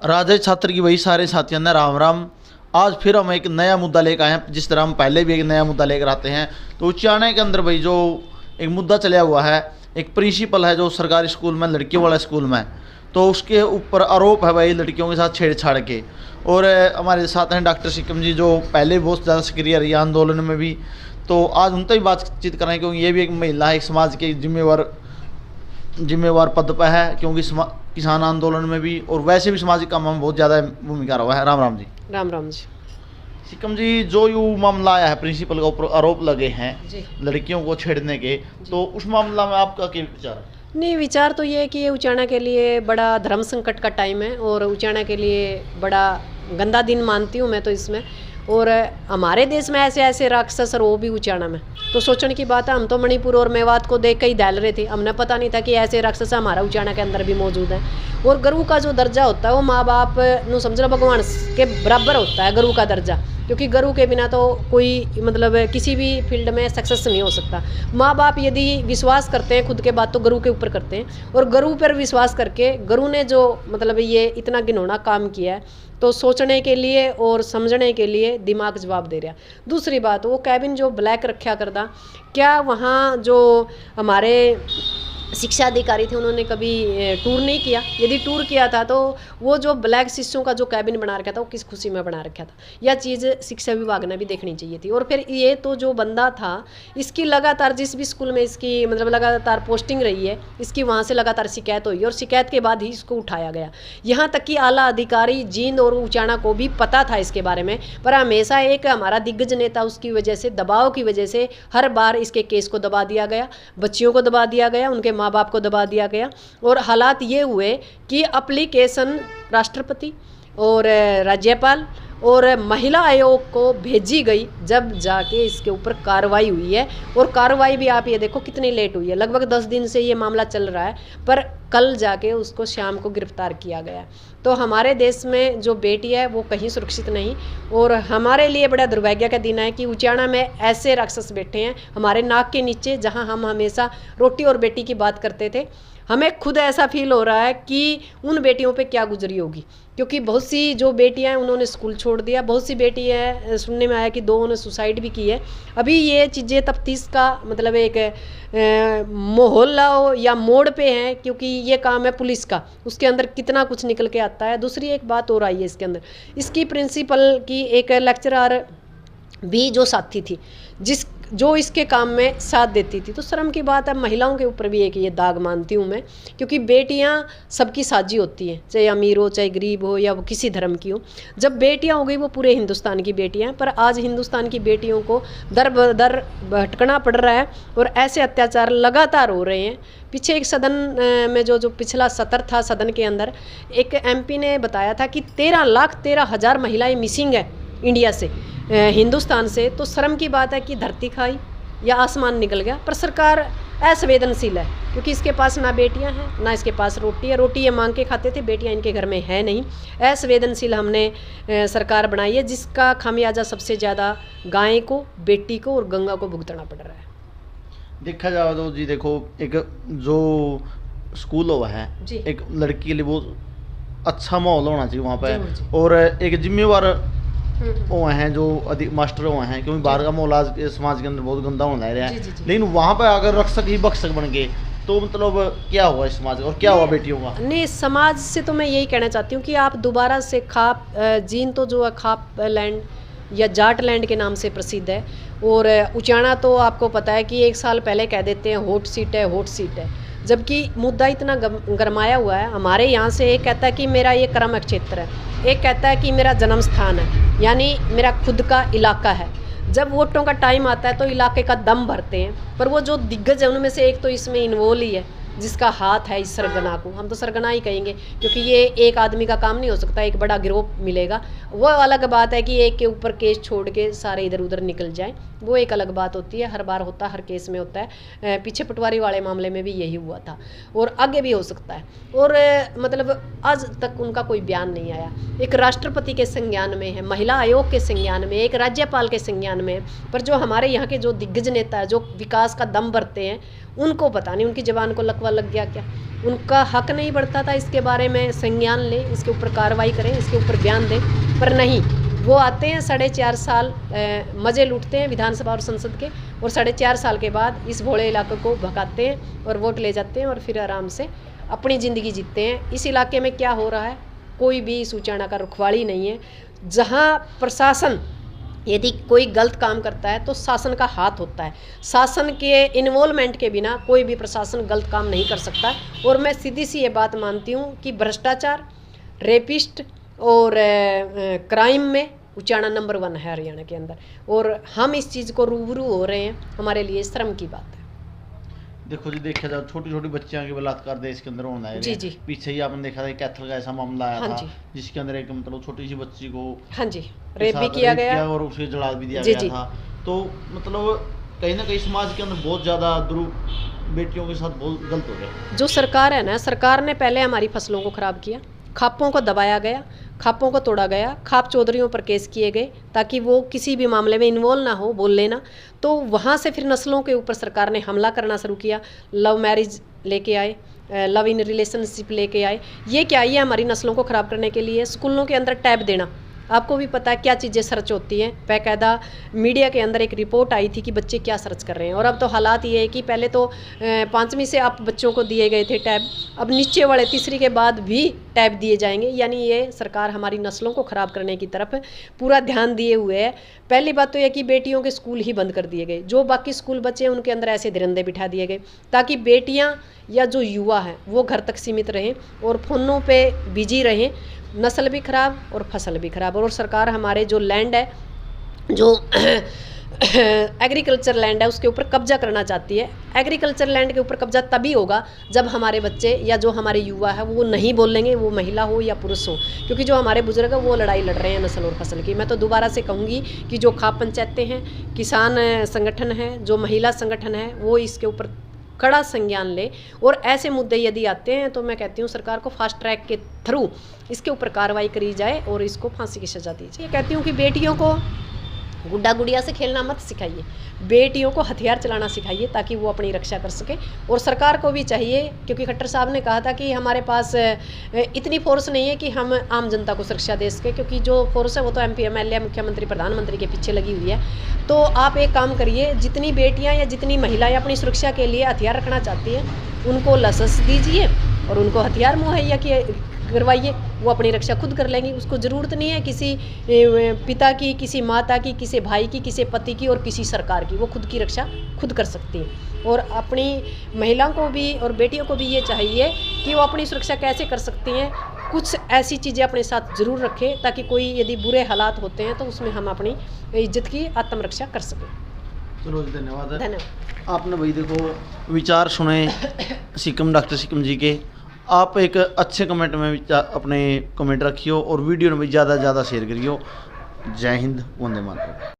राधे छात्र की वही सारे साथियों ने राम राम। आज फिर हम एक नया मुद्दा लेकर आए हैं। जिस तरह हम पहले भी एक नया मुद्दा लेकर आते हैं, तो उच्चारण के अंदर भाई जो एक मुद्दा चला हुआ है, एक प्रिंसिपल है जो सरकारी स्कूल में, लड़कियों वाला स्कूल में, तो उसके ऊपर आरोप है भाई लड़कियों के साथ छेड़छाड़ के। और हमारे साथ हैं डॉक्टर सिकम जी, जो पहले बहुत ज़्यादा सक्रिय रही आंदोलन में भी। तो आज उनसे भी बातचीत करें, क्योंकि ये भी एक महिला है, एक समाज के जिम्मेवार पद पर है, क्योंकि किसान आंदोलन में भी और वैसे भी सामाजिक कामों में बहुत ज़्यादा भूमिका रहा है। राम राम जी। राम राम जी। सिकम जी, जो यू मामला आया है, प्रिंसिपल के ऊपर आरोप लगे हैं लड़कियों को छेड़ने के, तो उस मामला में आपका क्या विचार है? नहीं, विचार तो ये है कि ये उचाना के लिए बड़ा धर्म संकट का टाइम है और उचाना के लिए बड़ा गंदा दिन मानती हूँ मैं तो इसमें। और हमारे देश में ऐसे ऐसे राक्षस और वो भी उचाना में, तो सोचने की बात है। हम तो मणिपुर और मेवात को देख के ही दहल रहे थे, हमने पता नहीं था कि ऐसे राक्षस हमारा उचाना के अंदर भी मौजूद है। और गुरु का जो दर्जा होता है वो माँ बाप नु समझ भगवान के बराबर होता है गुरु का दर्जा, क्योंकि गुरु के बिना तो कोई मतलब किसी भी फील्ड में सक्सेस नहीं हो सकता। माँ बाप यदि विश्वास करते हैं खुद के बात तो गुरु के ऊपर करते हैं, और गुरु पर विश्वास करके गुरु ने जो मतलब ये इतना घिनौना काम किया है, तो सोचने के लिए और समझने के लिए दिमाग जवाब दे रहा। दूसरी बात, वो कैबिन जो ब्लैक रखा करता, क्या वहाँ जो हमारे शिक्षा अधिकारी थे उन्होंने कभी टूर नहीं किया? यदि टूर किया था तो वो जो ब्लैक शिष्यों का जो कैबिन बना रखा था वो किस खुशी में बना रखा था? यह चीज़ शिक्षा विभाग ने भी देखनी चाहिए थी। और फिर ये तो जो बंदा था, इसकी लगातार जिस भी स्कूल में इसकी मतलब लगातार पोस्टिंग रही है, इसकी वहाँ से लगातार शिकायत हुई और शिकायत के बाद ही इसको उठाया गया। यहाँ तक कि आला अधिकारी जींद और उचाना को भी पता था इसके बारे में, पर हमेशा एक हमारा दिग्गज नेता उसकी वजह से, दबाव की वजह से हर बार इसके केस को दबा दिया गया, बच्चियों को दबा दिया गया, उनके माँ बाप को दबा दिया गया। और हालात ये हुए कि एप्लीकेशन राष्ट्रपति और राज्यपाल और महिला आयोग को भेजी गई, जब जाके इसके ऊपर कार्रवाई हुई है। और कार्रवाई भी आप ये देखो कितनी लेट हुई है, लगभग 10 दिन से ये मामला चल रहा है, पर कल जाके उसको शाम को गिरफ्तार किया गया। तो हमारे देश में जो बेटी है वो कहीं सुरक्षित नहीं, और हमारे लिए बड़ा दुर्भाग्य का दिन है कि उचाना में ऐसे राक्षस बैठे हैं हमारे नाक के नीचे, जहां हम हमेशा रोटी और बेटी की बात करते थे। हमें खुद ऐसा फील हो रहा है कि उन बेटियों पे क्या गुजरी होगी, क्योंकि बहुत सी जो बेटियां हैं उन्होंने स्कूल छोड़ दिया, बहुत सी बेटी है, सुनने में आया कि 2 ने सुसाइड भी की है। अभी ये चीज़ें तफ्तीश का मतलब एक मोहल्ला या मोड़ पे है, क्योंकि ये काम है पुलिस का, उसके अंदर कितना कुछ निकल के आता है। दूसरी एक बात और आई है इसके अंदर, इसकी प्रिंसिपल की एक लेक्चरर भी जो साथी थी, जो इसके काम में साथ देती थी। तो शर्म की बात है, महिलाओं के ऊपर भी एक ये दाग मानती हूँ मैं, क्योंकि बेटियाँ सबकी साझी होती हैं, चाहे अमीर हो चाहे गरीब हो या वो किसी धर्म की हो। जब बेटियाँ हो गई वो पूरे हिंदुस्तान की बेटियाँ हैं, पर आज हिंदुस्तान की बेटियों को दर बदर भटकना पड़ रहा है और ऐसे अत्याचार लगातार हो रहे हैं। पीछे एक सदन में जो पिछला सत्र था, सदन के अंदर एक MP ने बताया था कि 13,13,000 महिलाएँ मिसिंग है इंडिया से, हिंदुस्तान से। तो शर्म की बात है कि धरती खाई या आसमान निकल गया, पर सरकार असंवेदनशील है, क्योंकि इसके पास ना बेटियां हैं ना इसके पास रोटी है। रोटी ये मांग के खाते थे, बेटियां इनके घर में है नहीं। असंवेदनशील हमने सरकार बनाई है, जिसका खामियाजा सबसे ज़्यादा गाय को, बेटी को और गंगा को भुगतना पड़ रहा है। देखा जाए तो जी देखो, एक जो स्कूल हुआ है, एक लड़की के लिए बहुत अच्छा माहौल होना चाहिए वहाँ पे, और एक जिम्मेवार वो हैं जो अधिक मास्टर हुए हैं, क्योंकि बाहर का माहौल आज के समाज के अंदर बहुत गंदा होने लग रहा है। लेकिन वहाँ पर अगर रक्षक ही बख्शक बन गए तो मतलब क्या हुआ इस समाज का, और क्या हुआ बेटियों का? नहीं, समाज से तो मैं यही कहना चाहती हूँ कि आप दोबारा से खाप जीन तो जो है खाप लैंड या जाट लैंड के नाम से प्रसिद्ध है, और उचाना तो आपको पता है कि 1 साल पहले कह देते हैं हॉट सीट है, हॉट सीट है, जबकि मुद्दा इतना गरमाया हुआ है। हमारे यहाँ से एक कहता है कि मेरा ये कर्म क्षेत्र है, एक कहता है कि मेरा जन्म स्थान है, यानी मेरा खुद का इलाका है। जब वोटों का टाइम आता है तो इलाके का दम भरते हैं, पर वो जो दिग्गज है उनमें से एक तो इसमें इन्वॉल्व ही है, जिसका हाथ है इस सरगना को, हम तो सरगना ही कहेंगे, क्योंकि ये एक आदमी का काम नहीं हो सकता, एक बड़ा गिरोह मिलेगा। वो अलग बात है कि एक के ऊपर केस छोड़ के सारे इधर उधर निकल जाएं, वो एक अलग बात होती है, हर बार होता है, हर केस में होता है। पीछे पटवारी वाले मामले में भी यही हुआ था और आगे भी हो सकता है। और मतलब आज तक उनका कोई बयान नहीं आया। एक राष्ट्रपति के संज्ञान में है, महिला आयोग के संज्ञान में, एक राज्यपाल के संज्ञान में, पर जो हमारे यहाँ के जो दिग्गज नेता है, जो विकास का दम भरते हैं, उनको पता नहीं, उनकी जबान को लकवा लग गया क्या, उनका हक नहीं बढ़ता था इसके बारे में संज्ञान ले, इसके ऊपर कार्रवाई करें, इसके ऊपर बयान दें, पर नहीं, वो आते हैं 4.5 साल मज़े लूटते हैं विधानसभा और संसद के, और 4.5 साल के बाद इस भोले इलाके को भगाते हैं और वोट ले जाते हैं और फिर आराम से अपनी ज़िंदगी जीते हैं। इस इलाके में क्या हो रहा है, कोई भी इस उचाना का रखवाली नहीं है। जहाँ प्रशासन यदि कोई गलत काम करता है तो शासन का हाथ होता है, शासन के इन्वॉल्वमेंट के बिना कोई भी प्रशासन गलत काम नहीं कर सकता। और मैं सीधी सी ये बात मानती हूँ कि भ्रष्टाचार, रेपिस्ट और क्राइम में उचाना नंबर 1 है हरियाणा के अंदर, और हम इस चीज़ को रूबरू हो रहे हैं, हमारे लिए शर्म की बात है। देखो जी, देखा जाए छोटी छोटी बच्चियां के बलात्कार देश के अंदर होना है। जी जी, पीछे ही आपने देखा था कैथल का ऐसा मामला आया हाँ था जी, जिसके अंदर एक मतलब छोटी सी बच्ची को हाँ जी रेप भी किया गया और उसे जला भी दिया जी गया जी। था। तो मतलब कहीं ना कहीं समाज के अंदर बहुत ज़्यादा बेटियों के साथ बहुत गलत हो गया। जो सरकार है ना, सरकार ने पहले हमारी फसलों को ख़राब किया, खापों को दबाया गया, खापों को तोड़ा गया, खाप चौधरियों पर केस किए गए ताकि वो किसी भी मामले में इन्वॉल्व ना हो, बोल लेना। तो वहाँ से फिर नस्लों के ऊपर सरकार ने हमला करना शुरू किया, लव मैरिज लेके आए, लव इन रिलेशनशिप लेके आए। ये क्या, ये हमारी नस्लों को ख़राब करने के लिए स्कूलों के अंदर टैब देना। आपको भी पता है क्या चीज़ें सर्च होती हैं, बाकायदा मीडिया के अंदर एक रिपोर्ट आई थी कि बच्चे क्या सर्च कर रहे हैं। और अब तो हालात ये है कि पहले तो 5वीं से आप बच्चों को दिए गए थे टैब, अब नीचे वाले 3री के बाद भी टैब दिए जाएंगे। यानी ये सरकार हमारी नस्लों को ख़राब करने की तरफ पूरा ध्यान दिए हुए है। पहली बात तो यह कि बेटियों के स्कूल ही बंद कर दिए गए, जो बाकी स्कूल बचे हैं उनके अंदर ऐसे दरिंदे बिठा दिए गए ताकि बेटियाँ या जो युवा हैं वो घर तक सीमित रहें और फ़ोनों पे बिजी रहें। नस्ल भी ख़राब और फसल भी ख़राब। और सरकार हमारे जो लैंड है, जो एग्रीकल्चर लैंड है, उसके ऊपर कब्जा करना चाहती है। एग्रीकल्चर लैंड के ऊपर कब्जा तभी होगा जब हमारे बच्चे या जो हमारे युवा है वो नहीं बोलेंगे, वो महिला हो या पुरुष हो, क्योंकि जो हमारे बुजुर्ग है वो लड़ाई लड़ रहे हैं नस्ल और फसल की। मैं तो दोबारा से कहूँगी कि जो खाप पंचायतें हैं, किसान संगठन है, जो महिला संगठन है, वो इसके ऊपर कड़ा संज्ञान ले। और ऐसे मुद्दे यदि आते हैं तो मैं कहती हूँ सरकार को फास्ट ट्रैक के थ्रू इसके ऊपर कार्रवाई करी जाए और इसको फांसी की सज़ा दी जाए। कहती हूँ कि बेटियों को गुड्डा गुड़िया से खेलना मत सिखाइए, बेटियों को हथियार चलाना सिखाइए ताकि वो अपनी रक्षा कर सके। और सरकार को भी चाहिए, क्योंकि खट्टर साहब ने कहा था कि हमारे पास इतनी फोर्स नहीं है कि हम आम जनता को सुरक्षा दे सके, क्योंकि जो फोर्स है वो तो MP MLA मुख्यमंत्री प्रधानमंत्री के पीछे लगी हुई है। तो आप एक काम करिए, जितनी बेटियाँ या जितनी महिलाएँ अपनी सुरक्षा के लिए हथियार रखना चाहती हैं उनको लाइसेंस दीजिए और उनको हथियार मुहैया करवाइए, वो अपनी रक्षा खुद कर लेंगी। उसको ज़रूरत नहीं है किसी पिता की, किसी माता की, किसी भाई की, किसी पति की और किसी सरकार की। वो खुद की रक्षा खुद कर सकती हैं। और अपनी महिलाओं को भी और बेटियों को भी ये चाहिए कि वो अपनी सुरक्षा कैसे कर सकती हैं, कुछ ऐसी चीज़ें अपने साथ ज़रूर रखें ताकि कोई यदि बुरे हालात होते हैं तो उसमें हम अपनी इज्जत की आत्मरक्षा कर सकें। चलो जी, धन्यवाद। धन्यवाद। आपने भाई देखो विचार सुने डॉक्टर सिकम जी के। आप एक अच्छे कमेंट में अपने कमेंट रखियो और वीडियो में भी ज़्यादा से ज़्यादा शेयर करियो। जय हिंद, वंदे मातरम।